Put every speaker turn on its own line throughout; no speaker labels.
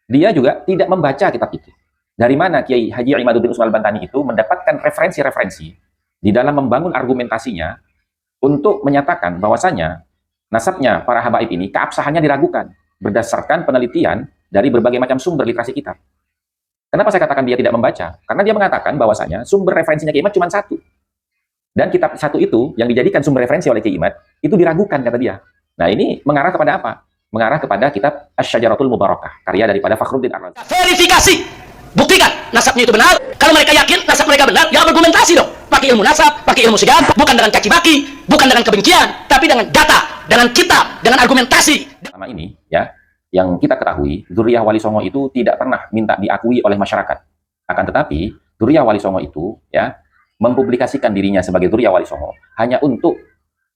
dia juga tidak membaca kitab itu. Dari mana Kiai Haji Imaduddin Usman Al-Bantani itu mendapatkan referensi-referensi di dalam membangun argumentasinya untuk menyatakan bahwasanya nasabnya para habaib ini keabsahannya diragukan berdasarkan penelitian dari berbagai macam sumber literasi kitab. Kenapa saya katakan dia tidak membaca? Karena dia mengatakan bahwasanya sumber referensinya Kiai Imad cuma satu. Dan kitab satu itu yang dijadikan sumber referensi oleh Kiai Imad itu diragukan, kata dia. Nah, ini mengarah kepada apa? Mengarah kepada kitab Asy-Syajaratul Mubarakah, karya daripada Fakhruddin Ar-Razi.
Verifikasi, buktikan nasabnya itu benar. Kalau mereka yakin nasab mereka benar, ya argumentasi dong. Pakai ilmu nasab, pakai ilmu sejarah, bukan dengan caci maki, bukan dengan kebencian, tapi dengan data, dengan kitab, dengan argumentasi.
Selama ini, ya, yang kita ketahui, Dzurriyyah Wali Songo itu tidak pernah minta diakui oleh masyarakat. Akan tetapi, Dzurriyyah Wali Songo itu, ya, mempublikasikan dirinya sebagai Dzurriyyah Wali Songo hanya untuk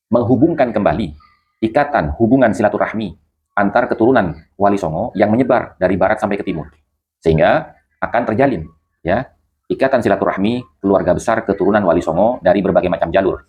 menghubungkan kembali ikatan hubungan silaturahmi antar keturunan Wali Songo yang menyebar dari barat sampai ke timur, sehingga akan terjalin, ya, ikatan silaturahmi keluarga besar keturunan Wali Songo dari berbagai macam jalur.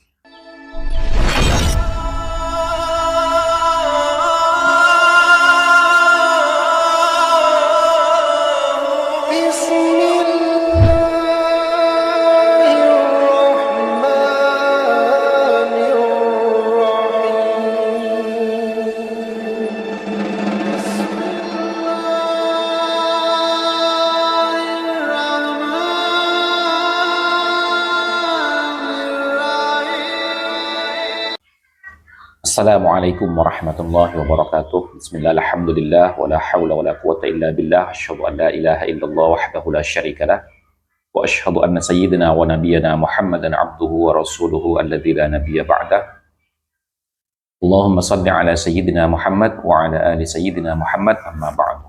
Assalamualaikum warahmatullahi wabarakatuh. Bismillah, alhamdulillah, wa la hawla wa la quwata illa billah. Asyhadu an la ilaha illallah wahdahu la syarika lah. Wa asyhadu anna sayyidina wa nabiyyana Muhammadan abduhu wa rasuluhu alladzi la nabiyya ba'dah. Allahumma salli ala sayyidina Muhammad wa ala ali sayyidina Muhammad, amma ba'du.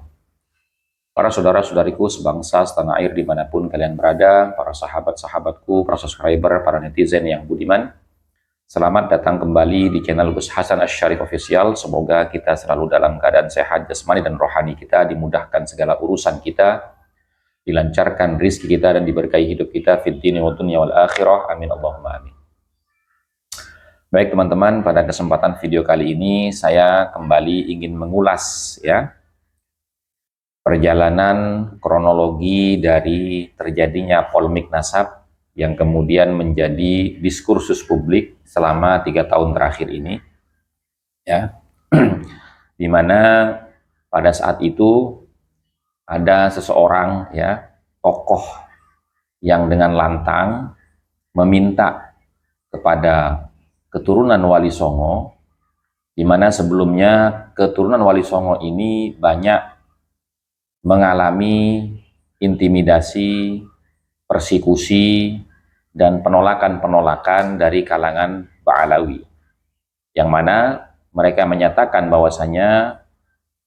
Para saudara-saudariku sebangsa setanah air dimanapun kalian berada, para sahabat-sahabatku, para subscriber, para netizen yang budiman, selamat datang kembali di channel Gus Hasan Asy-Syarif Official. Semoga kita selalu dalam keadaan sehat jasmani dan rohani kita, dimudahkan segala urusan kita, dilancarkan rizki kita dan diberkahi hidup kita fid dini wa dunya wal akhirah. Amin Allahumma amin. Baik teman-teman, pada kesempatan video kali ini saya kembali ingin mengulas, ya, perjalanan kronologi dari terjadinya polemik nasab yang kemudian menjadi diskursus publik selama 3 tahun terakhir ini, ya, di mana pada saat itu ada seseorang, ya, tokoh yang dengan lantang meminta kepada keturunan Wali Songo, di mana sebelumnya keturunan Wali Songo ini banyak mengalami intimidasi, persekusi, dan penolakan-penolakan dari kalangan Ba'alawi, yang mana mereka menyatakan bahwasanya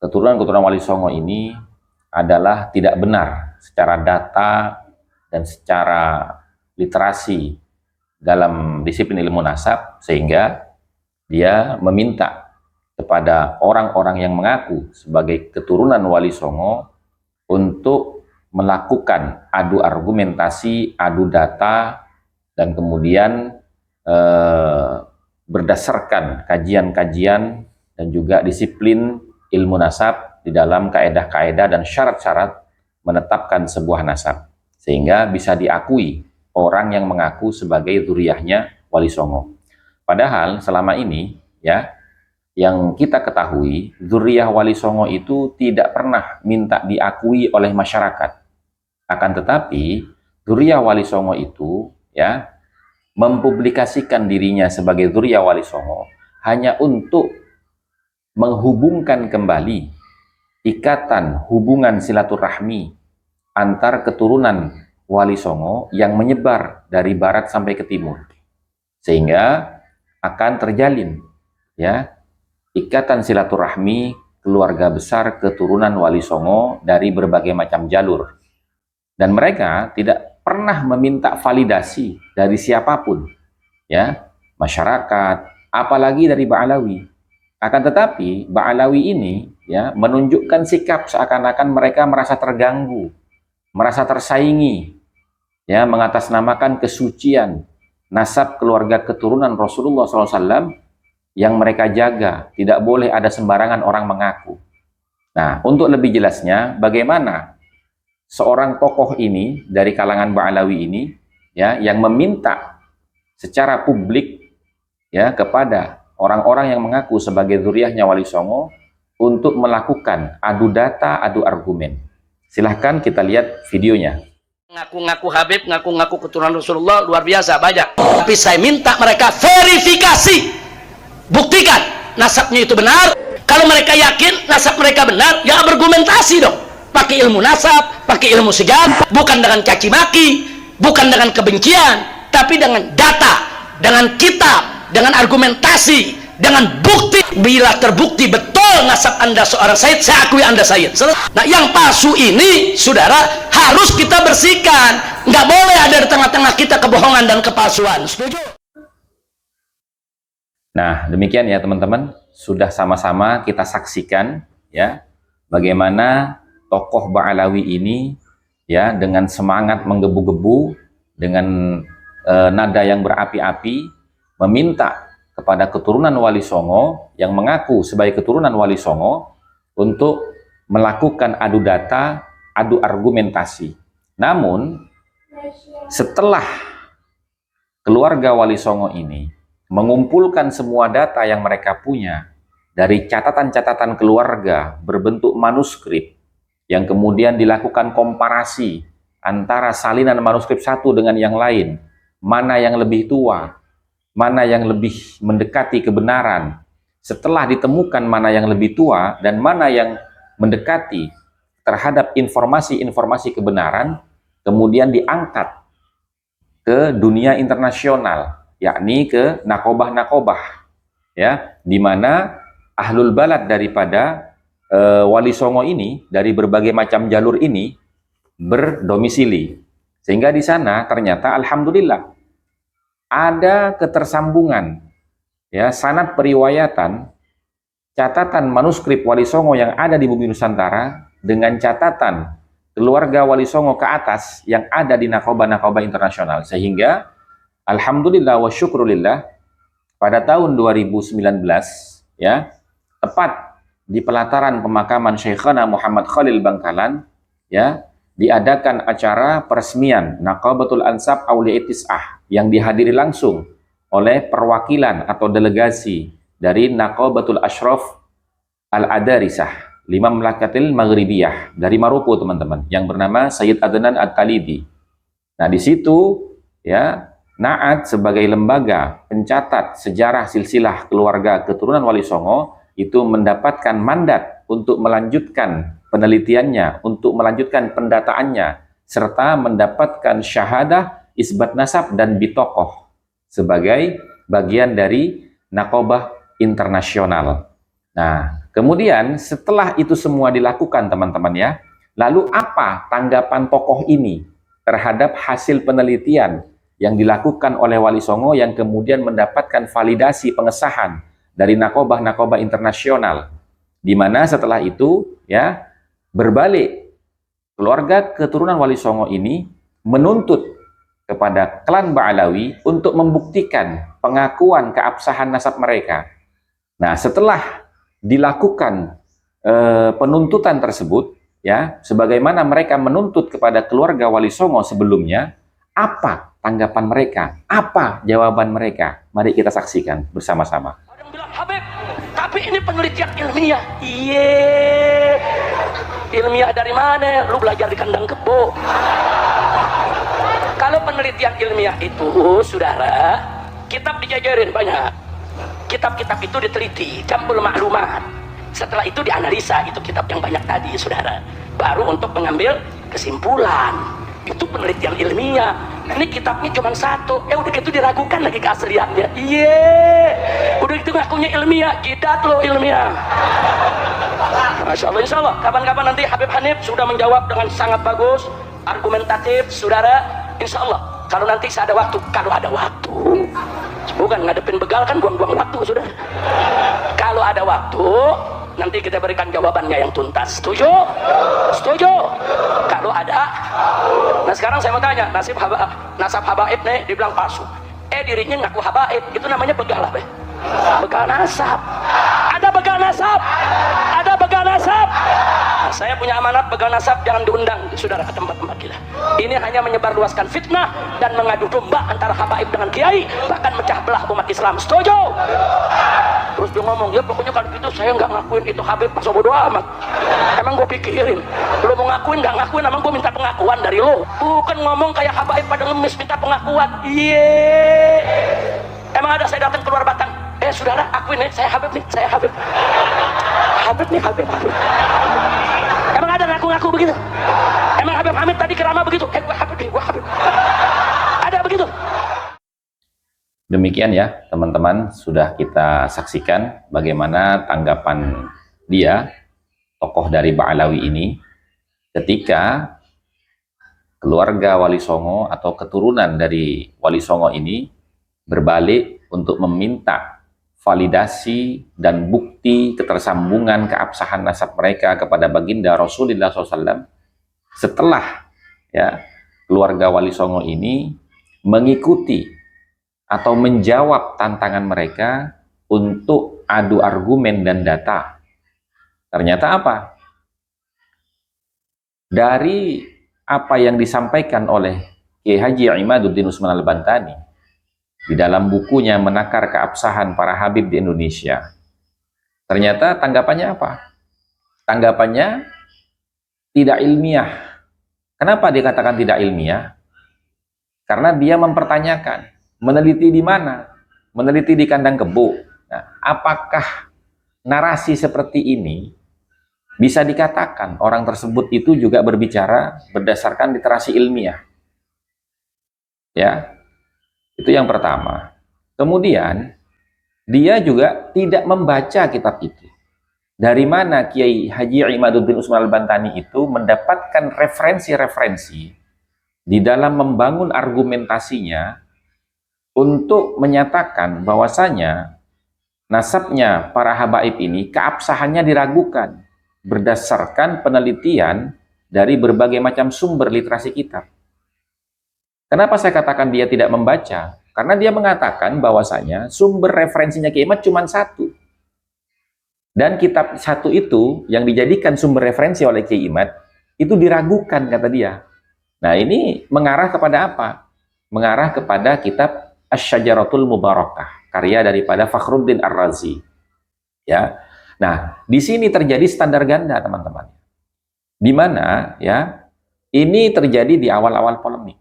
keturunan-keturunan Wali Songo ini adalah tidak benar secara data dan secara literasi dalam disiplin ilmu nasab, sehingga dia meminta kepada orang-orang yang mengaku sebagai keturunan Wali Songo untuk melakukan adu argumentasi, adu data, dan kemudian berdasarkan kajian-kajian dan juga disiplin ilmu nasab di dalam kaedah-kaedah dan syarat-syarat menetapkan sebuah nasab, sehingga bisa diakui orang yang mengaku sebagai dzurriyyahnya Wali Songo. Padahal selama ini, ya, yang kita ketahui, dzurriyyah Wali Songo itu tidak pernah minta diakui oleh masyarakat. Akan tetapi, dzurriyyah Wali Songo itu, ya, mempublikasikan dirinya sebagai dzurriyyah Wali Songo hanya untuk menghubungkan kembali ikatan hubungan silaturahmi antar keturunan Wali Songo yang menyebar dari barat sampai ke timur, sehingga akan terjalin, ya, ikatan silaturahmi keluarga besar keturunan Wali Songo dari berbagai macam jalur. Dan mereka tidak pernah meminta validasi dari siapapun, ya, masyarakat, apalagi dari Ba'alawi. Akan tetapi Ba'alawi ini, ya, menunjukkan sikap seakan-akan mereka merasa terganggu, merasa tersaingi, ya, mengatasnamakan kesucian nasab keluarga keturunan Rasulullah SAW yang mereka jaga. Tidak boleh ada sembarangan orang mengaku. Nah, untuk lebih jelasnya, bagaimana seorang tokoh ini dari kalangan Ba'alawi ini, ya, yang meminta secara publik, ya, kepada orang-orang yang mengaku sebagai zuriyahnya Wali Songo untuk melakukan adu data, adu argumen. Silahkan kita lihat videonya.
Ngaku-ngaku Habib, ngaku-ngaku keturunan Rasulullah, luar biasa, banyak. Tapi saya minta mereka verifikasi, buktikan nasabnya itu benar. Kalau mereka yakin nasab mereka benar, ya argumentasi dong. Pakai ilmu nasab, pakai ilmu sejarah, bukan dengan caci maki, bukan dengan kebencian, tapi dengan data, dengan kitab, dengan argumentasi, dengan bukti. Bila terbukti betul nasab Anda seorang Sayyid, saya akui Anda Sayyid. Nah, yang palsu ini, saudara, harus kita bersihkan. Nggak boleh ada di tengah-tengah kita kebohongan dan kepalsuan. Setuju?
Nah, demikian ya teman-teman, sudah sama-sama kita saksikan ya bagaimana tokoh Ba'alawi ini ya dengan semangat menggebu-gebu, dengan nada yang berapi-api meminta kepada keturunan Wali Songo yang mengaku sebagai keturunan Wali Songo untuk melakukan adu data, adu argumentasi. Namun setelah keluarga Wali Songo ini mengumpulkan semua data yang mereka punya dari catatan-catatan keluarga berbentuk manuskrip, yang kemudian dilakukan komparasi antara salinan manuskrip satu dengan yang lain, mana yang lebih tua, mana yang lebih mendekati kebenaran. Setelah ditemukan mana yang lebih tua dan mana yang mendekati terhadap informasi-informasi kebenaran, kemudian diangkat ke dunia internasional, yakni ke nakobah-nakobah, ya, di mana ahlul balad daripada Wali Songo ini dari berbagai macam jalur ini berdomisili, sehingga di sana ternyata alhamdulillah ada ketersambungan, ya, sanad periwayatan, catatan manuskrip Wali Songo yang ada di bumi Nusantara dengan catatan keluarga Wali Songo ke atas yang ada di nakobah-nakobah internasional, sehingga alhamdulillah wa syukrulillah pada tahun 2019 ya, tepat di pelataran pemakaman Syekhana Muhammad Khalil Bangkalan ya, diadakan acara peresmian Naqabatul Ansab Auliya Tis'ah yang dihadiri langsung oleh perwakilan atau delegasi dari Naqabatul Ashraf Al-Adarisah Lima Mamlakatil Maghribiyah dari Maroko, teman-teman, yang bernama Sayyid Adnan At-Talibi. Nah, di situ ya, Na'at sebagai lembaga pencatat sejarah silsilah keluarga keturunan Wali Songo itu mendapatkan mandat untuk melanjutkan penelitiannya, untuk melanjutkan pendataannya, serta mendapatkan syahadah isbat nasab dan bitokoh sebagai bagian dari nakobah internasional. Nah, kemudian setelah itu semua dilakukan, teman-teman ya, lalu apa tanggapan tokoh ini terhadap hasil penelitian yang dilakukan oleh Wali Songo yang kemudian mendapatkan validasi pengesahan dari nakobah-nakobah internasional, di mana setelah itu ya berbalik keluarga keturunan Wali Songo ini menuntut kepada klan Ba'alawi untuk membuktikan pengakuan keabsahan nasab mereka. Nah, setelah dilakukan penuntutan tersebut ya, sebagaimana mereka menuntut kepada keluarga Wali Songo sebelumnya, apa tanggapan mereka? Apa jawaban mereka? Mari kita saksikan bersama-sama.
Ada yang bilang, Habib, tapi ini penelitian ilmiah. Iya, ilmiah dari mana? Lu belajar di kandang kebo. Kalau penelitian ilmiah itu, saudara, kitab dijajarin banyak. Kitab-kitab itu diteliti, jambul maklumat. Setelah itu dianalisa, itu kitab yang banyak tadi, saudara. Baru untuk mengambil kesimpulan. Itu penelitian ilmiah. Ini kitabnya cuma satu, udah gitu diragukan lagi keasliannya. Iya, udah gitu ngakunya ilmiah, kidat lo ilmiah. Masya Allah, insya Allah kapan-kapan nanti Habib Hanif sudah menjawab dengan sangat bagus, argumentatif, saudara. Insya Allah kalau nanti saya ada waktu, kalau ada waktu, bukan ngadepin begal kan buang-buang waktu, saudara. Kalau ada waktu, nanti kita berikan jawabannya yang tuntas. Setuju? Setuju? Kalau ada. Nah, sekarang saya mau tanya, nasab habaib nih dibilang palsu. Dirinya ngaku habaib, itu namanya begal apa? Begal nasab. Ada begal nasab. Ada begal nasab. Nah, saya punya amanat pegang nasab, jangan diundang saudara ke tempat-tempat kita. Ini hanya menyebarluaskan fitnah dan mengadu domba antara habaib dengan kiai, bahkan mecah belah umat Islam. Setuju? Terus dia ngomong, ya pokoknya kalau gitu saya nggak ngakuin itu Habib, pas bodo amat. Emang gue pikirin, lo mau ngakuin nggak ngakuin, emang gue minta pengakuan dari lo. Bukan ngomong kayak habaib pada ngemis minta pengakuan. Iya. Emang ada saya datang keluar Batang, saudara akuin nih, saya Habib nih, saya Habib. Habib nih, Habib. Emang ada ngaku-ngaku begitu? Emang Habib Hamid tadi kerama begitu? Gue Habib nih, gue Habib. Ada begitu?
Demikian ya teman-teman, sudah kita saksikan bagaimana tanggapan dia, tokoh dari Ba'alawi ini, ketika keluarga Wali Songo atau keturunan dari Wali Songo ini berbalik untuk meminta validasi dan bukti ketersambungan keabsahan nasab mereka kepada baginda Rasulullah SAW setelah ya keluarga Wali Songo ini mengikuti atau menjawab tantangan mereka untuk adu argumen dan data. Ternyata apa? Dari apa yang disampaikan oleh Kiai Haji Imaduddin Usman Al-Bantani di dalam bukunya Menakar Keabsahan Para Habib di Indonesia, ternyata tanggapannya apa? Tanggapannya tidak ilmiah. Kenapa dikatakan tidak ilmiah? Karena dia mempertanyakan, meneliti di mana? Meneliti di kandang kebo. Nah, apakah narasi seperti ini bisa dikatakan orang tersebut itu juga berbicara berdasarkan literasi ilmiah? Ya, itu yang pertama. Kemudian, dia juga tidak membaca kitab itu. Dari mana Kiai Haji Imaduddin Usman Al-Bantani itu mendapatkan referensi-referensi di dalam membangun argumentasinya untuk menyatakan bahwasanya nasabnya para habaib ini keabsahannya diragukan berdasarkan penelitian dari berbagai macam sumber literasi kitab. Kenapa saya katakan dia tidak membaca? Karena dia mengatakan bahwasanya sumber referensinya Kiai Imad cuma satu. Dan kitab satu itu yang dijadikan sumber referensi oleh Kiai Imad itu diragukan, kata dia. Nah, ini mengarah kepada apa? Mengarah kepada kitab Asy-Syajaratul Mubarakah, karya daripada Fakhruddin Ar-Razi. Ya. Nah, di sini terjadi standar ganda, teman-teman. Di mana ya ini terjadi di awal-awal polemik.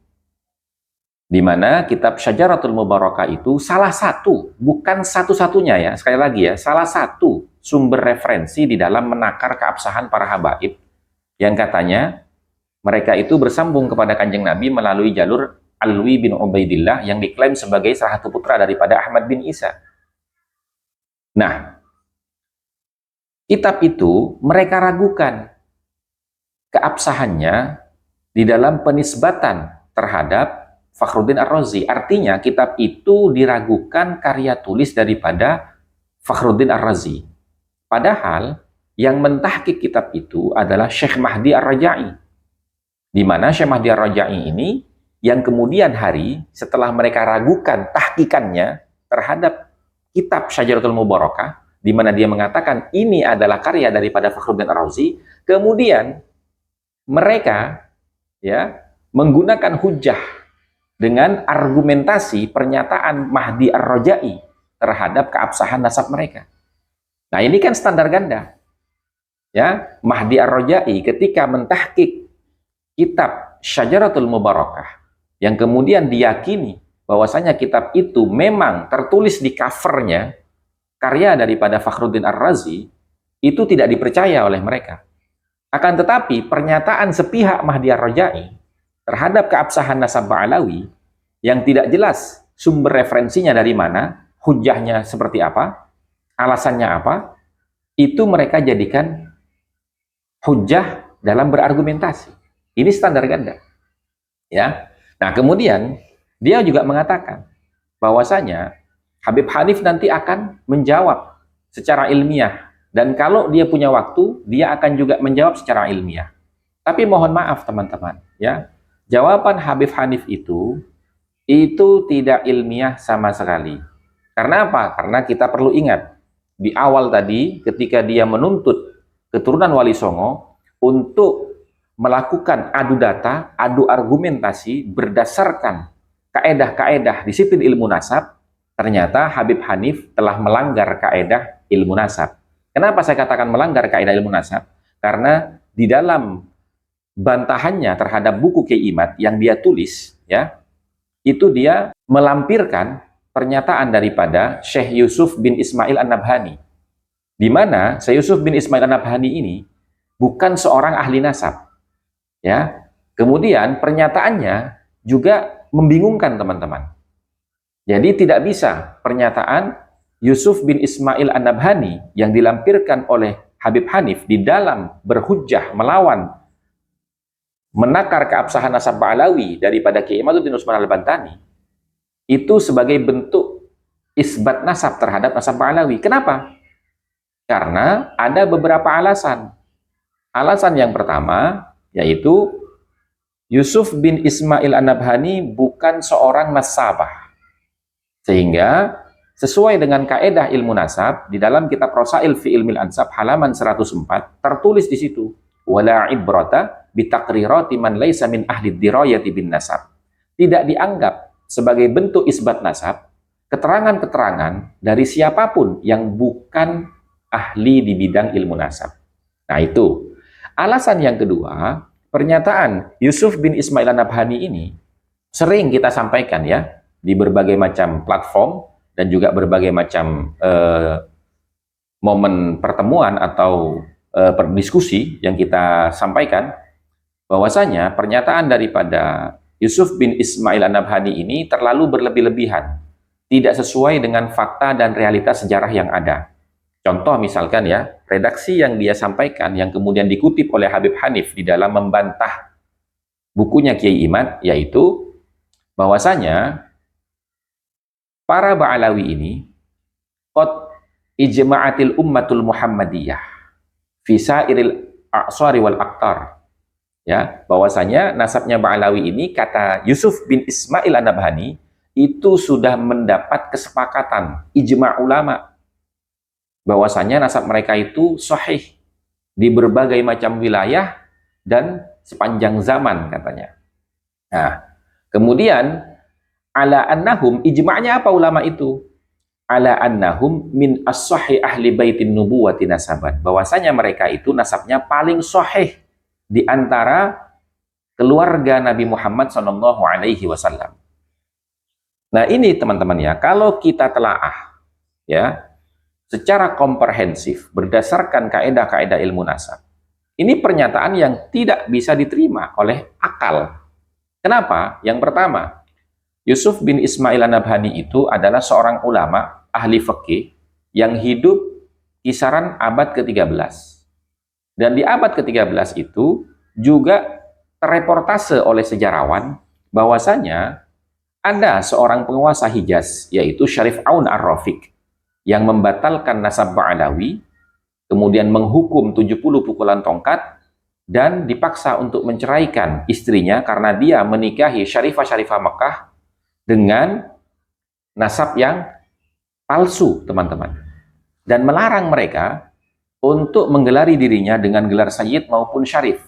Di mana kitab Syajaratul Mubarakah itu salah satu, bukan satu-satunya ya, sekali lagi ya, salah satu sumber referensi di dalam menakar keabsahan para habaib yang katanya mereka itu bersambung kepada Kanjeng Nabi melalui jalur Alwi bin Ubaidillah yang diklaim sebagai salah satu putra daripada Ahmad bin Isa. Nah, kitab itu mereka ragukan keabsahannya di dalam penisbatan terhadap Fakhruddin Ar-Razi. Artinya kitab itu diragukan karya tulis daripada Fakhruddin Ar-Razi. Padahal yang mentahqiq kitab itu adalah Syekh Mahdi Ar-Raja'i. Di mana Syekh Mahdi Ar-Raja'i ini yang kemudian hari setelah mereka ragukan tahqiqannya terhadap kitab Syajaratul Mubarakah, di mana dia mengatakan ini adalah karya daripada Fakhruddin Ar-Razi, kemudian mereka ya menggunakan hujah dengan argumentasi pernyataan Mahdi Ar-Raja'i terhadap keabsahan nasab mereka. Nah, ini kan standar ganda. Ya, Mahdi Ar-Raja'i ketika mentahqiq kitab Syajaratul Mubarakah yang kemudian diyakini bahwasanya kitab itu memang tertulis di covernya karya daripada Fakhruddin Ar-Razi, itu tidak dipercaya oleh mereka. Akan tetapi pernyataan sepihak Mahdi Ar-Raja'i terhadap keabsahan nasab Ba'alawi yang tidak jelas sumber referensinya dari mana, hujahnya seperti apa, alasannya apa, itu mereka jadikan hujah dalam berargumentasi. Ini standar ganda. Ya. Nah, kemudian dia juga mengatakan bahwasanya Habib Hanif nanti akan menjawab secara ilmiah, dan kalau dia punya waktu, dia akan juga menjawab secara ilmiah. Tapi mohon maaf teman-teman, ya. Jawaban Habib Hanif itu tidak ilmiah sama sekali. Karena apa? Karena kita perlu ingat di awal tadi ketika dia menuntut keturunan Wali Songo untuk melakukan adu data, adu argumentasi berdasarkan kaedah-kaedah disiplin ilmu nasab, ternyata Habib Hanif telah melanggar kaedah ilmu nasab. Kenapa saya katakan melanggar kaedah ilmu nasab? Karena di dalam bantahannya terhadap buku Kiai Imad yang dia tulis, ya, itu dia melampirkan pernyataan daripada Syekh Yusuf bin Ismail An-Nabhani, di mana Syekh Yusuf bin Ismail An-Nabhani ini bukan seorang ahli nasab, ya. Kemudian pernyataannya juga membingungkan teman-teman. Jadi tidak bisa pernyataan Yusuf bin Ismail An-Nabhani yang dilampirkan oleh Habib Hanif di dalam berhujjah melawan menakar keabsahan nasab Ba'alawi daripada Kiai Imaduddin Utsman Al-Bantani itu sebagai bentuk isbat nasab terhadap nasab Ba'alawi. Kenapa? Karena ada beberapa alasan. Alasan yang pertama yaitu Yusuf bin Ismail An-Nabhani bukan seorang nasabah. Sehingga sesuai dengan kaedah ilmu nasab di dalam kitab Rasail fi Ilmil Ansab halaman 104 tertulis di situ wala ibrata bitaqrirati man laisa min ahli dirayati bin nasab. Tidak dianggap sebagai bentuk isbat nasab keterangan-keterangan dari siapapun yang bukan ahli di bidang ilmu nasab. Nah, itu. Alasan yang kedua, pernyataan Yusuf bin Ismail An-Nabhani ini sering kita sampaikan ya di berbagai macam platform dan juga berbagai macam momen pertemuan atau diskusi yang kita sampaikan, bahwasanya pernyataan daripada Yusuf bin Ismail An-Nabhani ini terlalu berlebih-lebihan, tidak sesuai dengan fakta dan realitas sejarah yang ada. Contoh misalkan ya, redaksi yang dia sampaikan yang kemudian dikutip oleh Habib Hanif di dalam membantah bukunya Kiai Imad, yaitu bahwasanya para Ba'alawi ini qad ijma'atil ummatul Muhammadiyah fi sairil a'sari wal aqtar. Ya, bahwasanya nasabnya Ba'alawi ini, kata Yusuf bin Ismail An-Nabhani, itu sudah mendapat kesepakatan ijma' ulama bahwasanya nasab mereka itu sahih di berbagai macam wilayah dan sepanjang zaman katanya. Nah, kemudian ala annahum, ijma'nya apa ulama itu? Ala annahum min as-sahih ahli baitin nubuwati nasaban. Bahwasanya mereka itu nasabnya paling sahih di antara keluarga Nabi Muhammad SAW. Nah, ini teman-teman ya, kalau kita telaah ya secara komprehensif berdasarkan kaedah-kaedah ilmu nasab, ini pernyataan yang tidak bisa diterima oleh akal. Kenapa? Yang pertama, Yusuf bin Ismail An-Nabhani itu adalah seorang ulama ahli fikih yang hidup kisaran abad ke-13. Dan di abad ke-13 itu juga terreportase oleh sejarawan bahwasanya ada seorang penguasa Hijaz, yaitu Syarif Aun Ar-Rafiq, yang membatalkan nasab Ba'alawi, kemudian menghukum 70 pukulan tongkat, dan dipaksa untuk menceraikan istrinya karena dia menikahi syarifah-syarifah Mekah dengan nasab yang palsu, teman-teman. Dan melarang mereka untuk menggelari dirinya dengan gelar sayyid maupun syarif.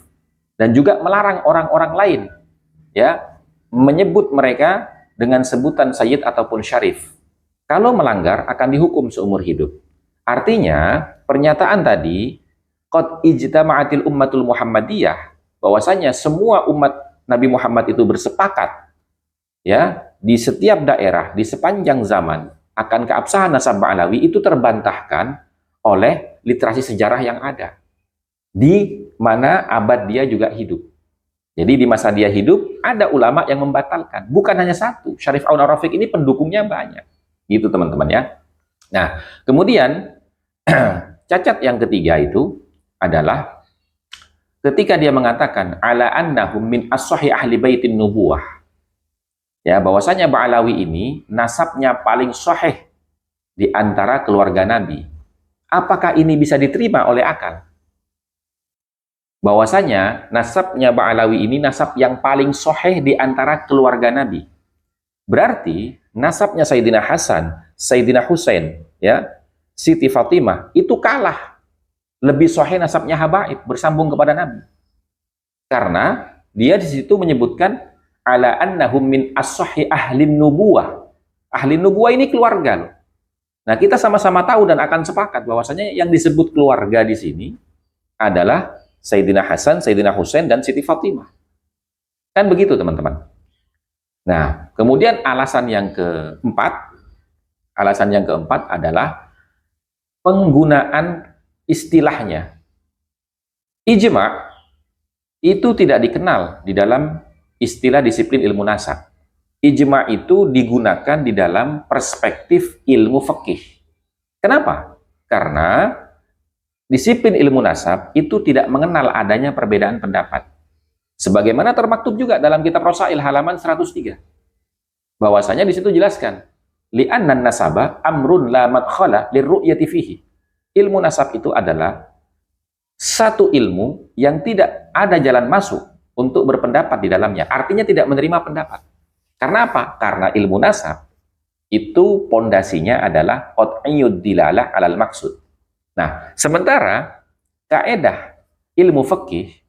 Dan juga melarang orang-orang lain ya menyebut mereka dengan sebutan sayyid ataupun syarif. Kalau melanggar akan dihukum seumur hidup. Artinya, pernyataan tadi qad ijtama'atil ummatul Muhammadiyah, bahwasanya semua umat Nabi Muhammad itu bersepakat ya di setiap daerah di sepanjang zaman akan keabsahan nasab Ba'alawi, itu terbantahkan oleh literasi sejarah yang ada di mana abad dia juga hidup. Jadi di masa dia hidup ada ulama yang membatalkan, bukan hanya satu. Syarif Aun Ar-Rafiq ini pendukungnya banyak. Gitu teman-teman ya. Nah, kemudian cacat yang ketiga itu adalah ketika dia mengatakan ala annahum min as-sahih ahli baitin nubuwah. Ya, bahwasanya Ba'alawi ini nasabnya paling sahih di antara keluarga Nabi. Apakah ini bisa diterima oleh akal? Bahwasanya nasabnya Ba'alawi ini nasab yang paling sahih di antara keluarga Nabi. Berarti nasabnya Sayyidina Hasan, Sayyidina Husain, ya, Siti Fatimah itu kalah lebih sahih nasabnya habaib, bersambung kepada Nabi. Karena dia di situ menyebutkan ala annahum min as-sahih ahlin nubuwah. Ahli nubuwah ini keluarga loh. Nah, kita sama-sama tahu dan akan sepakat bahwasanya yang disebut keluarga di sini adalah Sayyidina Hasan, Sayyidina Husain, dan Siti Fatimah. Kan begitu, teman-teman. Nah, kemudian alasan yang keempat adalah penggunaan istilahnya. Ijma' itu tidak dikenal di dalam istilah disiplin ilmu nasab. Ijma' itu digunakan di dalam perspektif ilmu fikih. Kenapa? Karena disiplin ilmu nasab itu tidak mengenal adanya perbedaan pendapat. Sebagaimana termaktub juga dalam kitab Rasail halaman 103. Bahwasanya di situ jelaskan, li'annan nasaba amrun la madkhala lirru'yati fihi. Ilmu nasab itu adalah satu ilmu yang tidak ada jalan masuk untuk berpendapat di dalamnya. Artinya tidak menerima pendapat. Karena apa? Karena ilmu nasab itu pondasinya adalah qat'iyud dilalah alal maksud. Nah, sementara kaedah ilmu fikih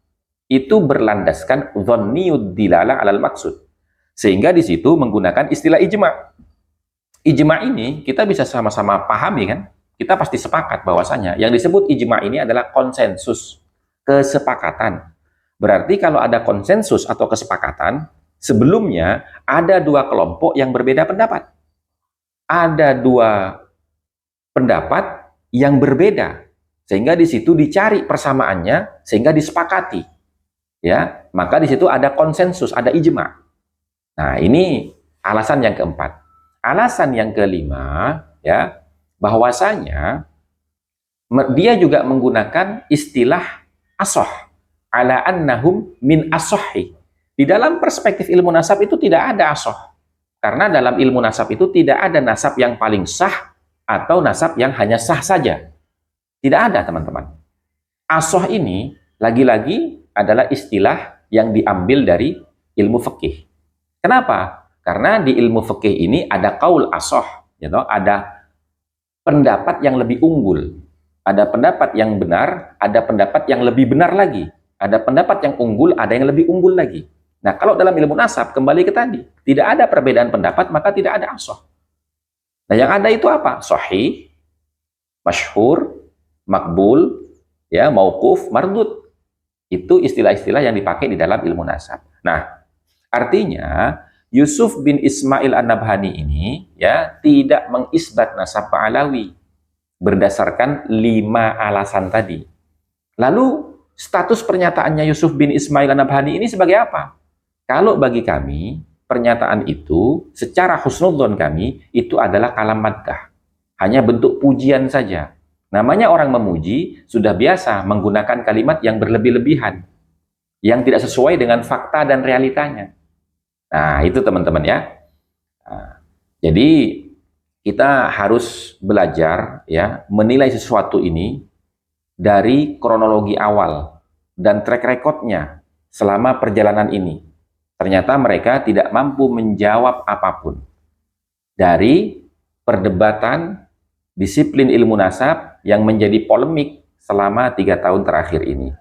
itu berlandaskan dhanniyud dilalah alal maksud. Sehingga di situ menggunakan istilah ijma'. Ijma' ini kita bisa sama-sama pahami kan? Kita pasti sepakat bahwasanya yang disebut ijma' ini adalah konsensus, kesepakatan. Berarti kalau ada konsensus atau kesepakatan, sebelumnya ada dua kelompok yang berbeda pendapat. Ada dua pendapat yang berbeda. Sehingga di situ dicari persamaannya, sehingga disepakati. Ya, maka di situ ada konsensus, ada ijma'. Nah, ini alasan yang keempat. Alasan yang kelima, ya, bahwasanya dia juga menggunakan istilah asoh, ala annahum min asohi. Di dalam perspektif ilmu nasab itu tidak ada asoh. Karena dalam ilmu nasab itu tidak ada nasab yang paling sah atau nasab yang hanya sah saja. Tidak ada, teman-teman. Asoh ini lagi-lagi adalah istilah yang diambil dari ilmu fikih. Kenapa? Karena di ilmu fikih ini ada qaul asoh, gitu, ada pendapat yang lebih unggul, ada pendapat yang benar, ada pendapat yang lebih benar lagi, ada pendapat yang unggul, ada yang lebih unggul lagi. Nah, kalau dalam ilmu nasab, kembali ke tadi, tidak ada perbedaan pendapat, maka tidak ada asoh. Nah, yang ada itu apa? Sahih, masyhur, makbul, ya, mauquf, mardud. Itu istilah-istilah yang dipakai di dalam ilmu nasab. Nah, artinya Yusuf bin Ismail An-Nabhani ini ya tidak mengisbat nasab Alawi berdasarkan 5 alasan tadi. Lalu status pernyataannya Yusuf bin Ismail An-Nabhani ini sebagai apa? Kalau bagi kami, pernyataan itu secara husnudzon kami itu adalah kalam maddah. Hanya bentuk pujian saja. Namanya orang memuji sudah biasa menggunakan kalimat yang berlebih-lebihan, yang tidak sesuai dengan fakta dan realitanya. Nah, itu teman-teman ya. Nah, jadi kita harus belajar ya menilai sesuatu ini dari kronologi awal dan track recordnya selama perjalanan ini. Ternyata mereka tidak mampu menjawab apapun dari perdebatan disiplin ilmu nasab yang menjadi polemik selama 3 tahun terakhir ini.